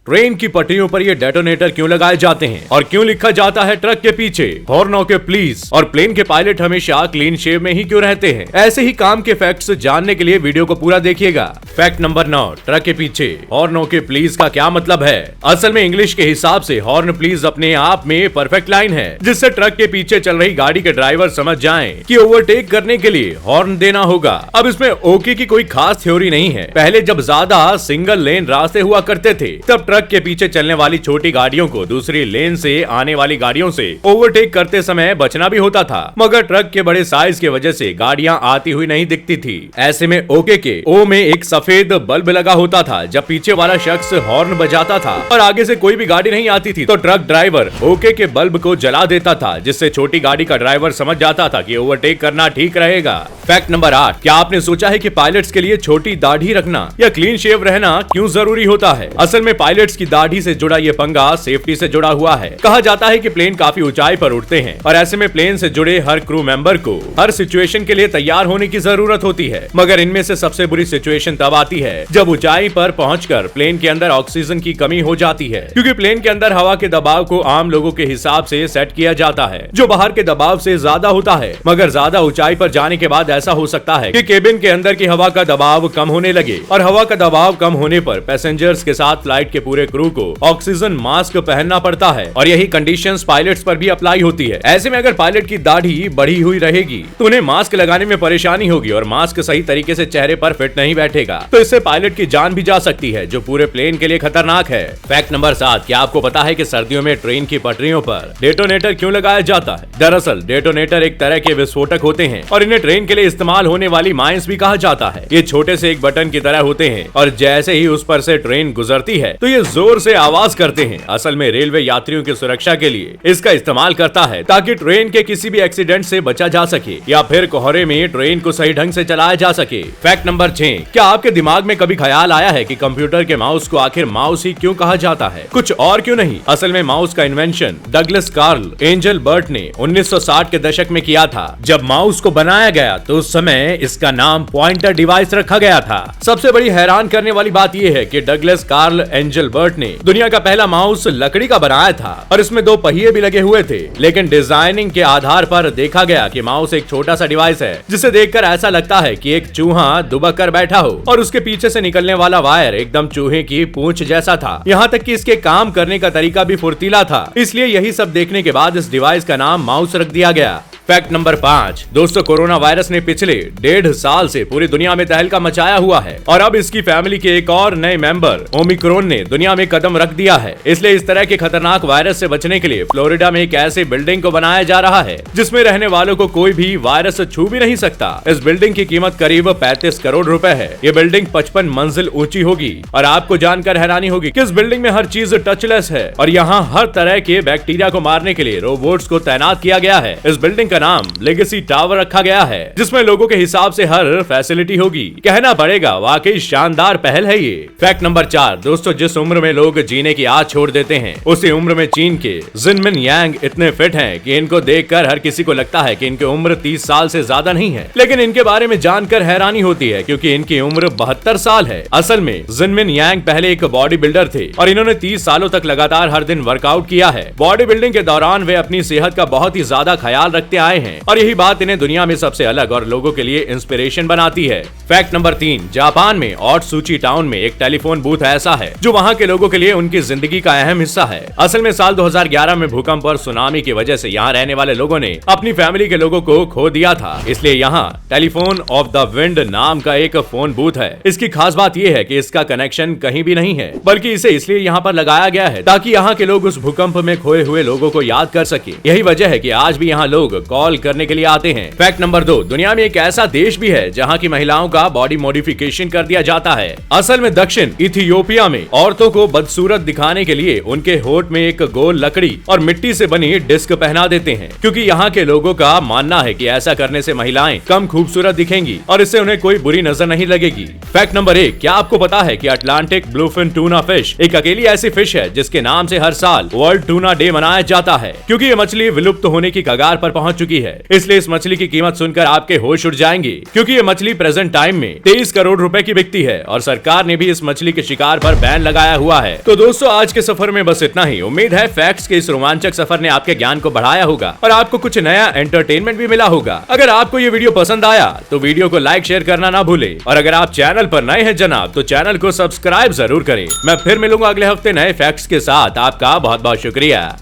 Train की पटरियों पर ये डेटोनेटर क्यों लगाए जाते हैं और क्यों लिखा जाता है ट्रक के पीछे हॉर्न ओके प्लीज, और प्लेन के पायलट हमेशा क्लीन शेव में ही क्यों रहते हैं। ऐसे ही काम के फैक्ट्स जानने के लिए वीडियो को पूरा देखिएगा। फैक्ट नंबर 9, ट्रक के पीछे हॉर्न ओके प्लीज का क्या मतलब है। असल में इंग्लिश के हिसाब से हॉर्न प्लीज अपने आप में परफेक्ट लाइन है, जिससे ट्रक के पीछे चल रही गाड़ी के ड्राइवर समझ जाएं कि ओवरटेक करने के लिए हॉर्न देना होगा। अब इसमें ओके की कोई खास थ्योरी नहीं है। पहले जब ज्यादा सिंगल लेन रास्ते हुआ करते थे, तब ट्रक के पीछे चलने वाली छोटी गाड़ियों को दूसरी लेन से आने वाली गाड़ियों से ओवरटेक करते समय बचना भी होता था, मगर ट्रक के बड़े साइज की वजह से गाड़ियां आती हुई नहीं दिखती थी। ऐसे में ओके के ओ में एक सफेद बल्ब लगा होता था। जब पीछे वाला शख्स हॉर्न बजाता था और आगे से कोई भी गाड़ी नहीं आती थी, तो ट्रक ड्राइवर ओके के बल्ब को जला देता था, जिससे छोटी गाड़ी का ड्राइवर समझ जाता था कि ओवरटेक करना ठीक रहेगा। फैक्ट नंबर 8, क्या आपने सोचा है कि पायलट्स के लिए छोटी दाढ़ी रखना या क्लीन शेव रहना क्यों जरूरी होता है। असल में पायलट्स की दाढ़ी से जुड़ा ये पंगा सेफ्टी से जुड़ा हुआ है। कहा जाता है कि प्लेन काफी ऊंचाई पर उड़ते हैं और ऐसे में प्लेन से जुड़े हर क्रू मेंबर को हर सिचुएशन के लिए तैयार होने की जरूरत होती है, मगर इनमें से सबसे बुरी सिचुएशन तब आती है जब ऊंचाई पर पहुंचकर प्लेन के अंदर ऑक्सीजन की कमी हो जाती है, क्योंकि प्लेन के अंदर हवा के दबाव को आम लोगों के हिसाब से सेट किया जाता है, जो बाहर के दबाव से ज्यादा होता है। मगर ज्यादा ऊंचाई पर जाने के बाद ऐसा हो सकता है कि केबिन के अंदर की हवा का दबाव कम होने लगे, और हवा का दबाव कम होने पर पैसेंजर्स के साथ फ्लाइट के पूरे क्रू को ऑक्सीजन मास्क पहनना पड़ता है, और यही कंडीशंस पायलट्स पर भी अप्लाई होती है। ऐसे में अगर पायलट की दाढ़ी बढ़ी हुई रहेगी तो उन्हें मास्क लगाने में परेशानी होगी और मास्क सही तरीके से चेहरे पर फिट नहीं बैठेगा, तो इससे पायलट की जान भी जा सकती है, जो पूरे प्लेन के लिए खतरनाक है। फैक्ट नंबर 7, क्या आपको पता है कि सर्दियों में ट्रेन की पटरियों पर डेटोनेटर क्यों लगाया जाता है। दरअसल डेटोनेटर एक तरह के विस्फोटक होते हैं और इन्हें ट्रेन के लिए इस्तेमाल होने वाली माइंस भी कहा जाता है। ये छोटे से एक बटन की तरह होते हैं और जैसे ही उस पर से ट्रेन गुजरती है तो ये जोर से आवाज करते हैं। असल में रेलवे यात्रियों की सुरक्षा के लिए इसका इस्तेमाल करता है, ताकि ट्रेन के किसी भी एक्सीडेंट से बचा जा सके या फिर कोहरे में ट्रेन को सही ढंग से चलाया जा सके। फैक्ट नंबर 6, क्या आपके दिमाग में कभी ख्याल आया है कि कंप्यूटर के माउस को आखिर माउस ही क्यों कहा जाता है, कुछ और क्यों नहीं। असल में माउस का इन्वेंशन डगलस कार्ल एंजलबर्ट ने 1960 के दशक में किया था। जब माउस को बनाया गया तो उस समय इसका नाम पॉइंटर डिवाइस रखा गया था। सबसे बड़ी हैरान करने वाली बात यह है कि डगलस कार्ल एंजलबर्ट ने दुनिया का पहला माउस लकड़ी का बनाया था और इसमें 2 पहिए भी लगे हुए थे, लेकिन डिजाइनिंग के आधार पर देखा गया कि माउस एक छोटा सा डिवाइस है, जिसे देखकर ऐसा लगता है कि एक चूहा दुबक कर बैठा हो और उसके पीछे से निकलने वाला वायर एकदम चूहे की पूंछ जैसा था। यहाँ तक कि इसके काम करने का तरीका भी फुर्तीला था, इसलिए यही सब देखने के बाद इस डिवाइस का नाम माउस रख दिया गया। फैक्ट नंबर 5, दोस्तों कोरोना वायरस ने पिछले 1.5 साल से पूरी दुनिया में तहलका मचाया हुआ है और अब इसकी फैमिली के एक और नए मेंबर ओमिक्रॉन ने दुनिया में कदम रख दिया है। इसलिए इस तरह के खतरनाक वायरस से बचने के लिए फ्लोरिडा में एक ऐसी बिल्डिंग को बनाया जा रहा है जिसमें रहने वालों को कोई भी वायरस छू भी नहीं सकता। इस बिल्डिंग की कीमत करीब 35 करोड़ रुपए है। ये बिल्डिंग 55 मंजिल ऊंची होगी और आपको जानकर हैरानी होगी कि इस बिल्डिंग में हर चीज टचलेस है और यहाँ हर तरह के बैक्टीरिया को मारने के लिए रोबोट्स को तैनात किया गया है। इस बिल्डिंग नाम लेगेसी टावर रखा गया है, जिसमें लोगों के हिसाब से हर फैसिलिटी होगी। कहना पड़ेगा वाकई शानदार पहल है ये। फैक्ट नंबर 4, दोस्तों जिस उम्र में लोग जीने की आस छोड़ देते हैं, उसी उम्र में चीन के जिनमिन यांग इतने फिट हैं कि इनको देखकर हर किसी को लगता है कि इनकी उम्र 30 साल से ज्यादा नहीं है, लेकिन इनके बारे में जानकर हैरानी होती है क्योंकि इनकी उम्र 72 साल है। असल में जिनमिन यांग पहले एक बॉडी बिल्डर थे और इन्होंने 30 सालों तक लगातार हर दिन वर्कआउट किया है। बॉडी बिल्डिंग के दौरान वे अपनी सेहत का बहुत ही ज्यादा ख्याल रखते आए हैं और यही बात इन्हें दुनिया में सबसे अलग और लोगों के लिए इंस्पिरेशन बनाती है। फैक्ट नंबर 3, जापान में ओत्सुची टाउन में एक टेलीफोन बूथ ऐसा है जो वहां के लोगों के लिए उनकी जिंदगी का अहम हिस्सा है। असल में साल 2011 में भूकंप और सुनामी की वजह से यहाँ रहने वाले लोगों ने अपनी फैमिली के लोगों को खो दिया था, इसलिए यहाँ टेलीफोन ऑफ द विंड नाम का एक फोन बूथ है। इसकी खास बात यह है कि इसका कनेक्शन कहीं भी नहीं है, बल्कि इसे इसलिए यहाँ पर लगाया गया है ताकि यहाँ के लोग उस भूकंप में खोए हुए लोगों को याद कर सके। यही वजह है कि आज भी यहाँ लोग कॉल करने के लिए आते हैं। फैक्ट नंबर 2, दुनिया में एक ऐसा देश भी है जहाँ की महिलाओं का बॉडी मॉडिफिकेशन कर दिया जाता है। असल में दक्षिण इथियोपिया में औरतों को बदसूरत दिखाने के लिए उनके होठ में एक गोल लकड़ी और मिट्टी से बनी डिस्क पहना देते हैं, क्योंकि यहाँ के लोगों का मानना है कि ऐसा करने से महिलाएं कम खूबसूरत दिखेंगी और इससे उन्हें कोई बुरी नजर नहीं लगेगी। फैक्ट नंबर 1, क्या आपको पता है कि अटलांटिक ब्लूफिन टूना फिश एक अकेली ऐसी फिश है जिसके नाम से हर साल वर्ल्ड टूना डे मनाया जाता है, क्योंकि ये मछली विलुप्त होने की कगार पर पहुंच चुकी चुकी है। इसलिए इस मछली की कीमत सुनकर आपके होश उड़ जाएंगे, क्योंकि ये मछली प्रेजेंट टाइम में 23 करोड़ रुपए की बिकती है और सरकार ने भी इस मछली के शिकार पर बैन लगाया हुआ है। तो दोस्तों, आज के सफर में बस इतना ही। उम्मीद है फैक्ट्स के इस रोमांचक सफर ने आपके ज्ञान को बढ़ाया होगा और आपको कुछ नया एंटरटेनमेंट भी मिला होगा। अगर आपको ये वीडियो पसंद आया तो वीडियो को लाइक शेयर करना ना भूले, और अगर आप चैनल पर नए हैं जनाब तो चैनल को सब्सक्राइब जरूर करें। मैं फिर मिलूंगा अगले हफ्ते नए फैक्ट्स के साथ। आपका बहुत बहुत शुक्रिया।